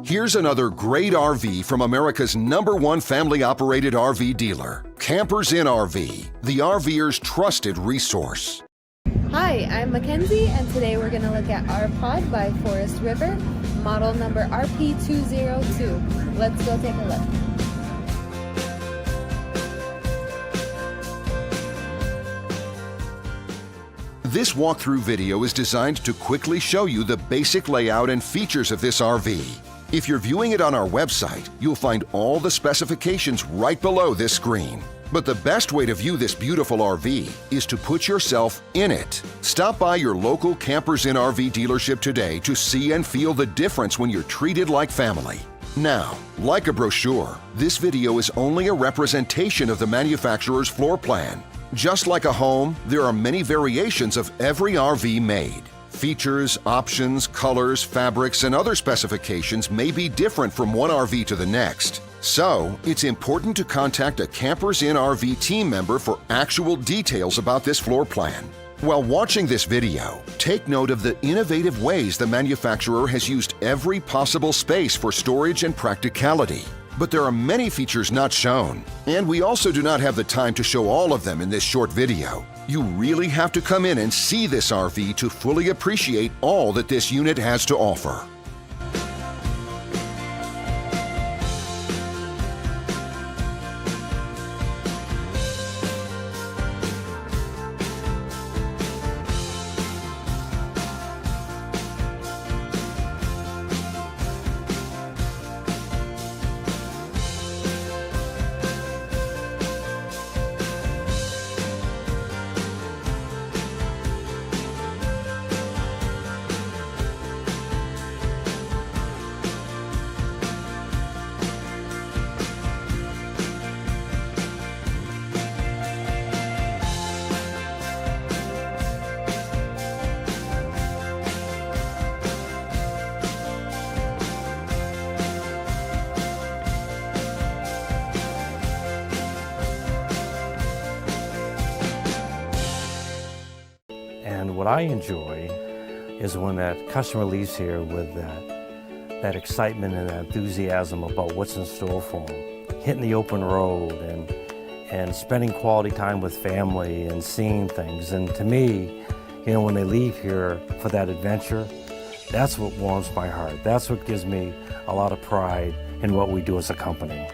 Here's another great RV from America's #1 family-operated RV dealer, Campers in RV, the RVer's trusted resource. Hi, I'm Mackenzie, and today we're going to look at our pod by Forest River, model number RP-202. Let's go take a look. This walkthrough video is designed to quickly show you the basic layout and features of this RV. If you're viewing it on our website, you'll find all the specifications right below this screen. But the best way to view this beautiful RV is to put yourself in it. Stop by your local Campers in RV dealership today to see and feel the difference when you're treated like family. Now, like a brochure, this video is only a representation of the manufacturer's floor plan. Just like a home, there are many variations of every RV made. Features, options, colors, fabrics, and other specifications may be different from one RV to the next. So, it's important to contact a Campers in RV team member for actual details about this floor plan. While watching this video, take note of the innovative ways the manufacturer has used every possible space for storage and practicality. But there are many features not shown, and we also do not have the time to show all of them in this short video. You really have to come in and see this RV to fully appreciate all that this unit has to offer. And what I enjoy is when that customer leaves here with that excitement and that enthusiasm about what's in store for them. Hitting the open road and spending quality time with family and seeing things. And to me, you know, when they leave here for that adventure, that's what warms my heart. That's what gives me a lot of pride in what we do as a company.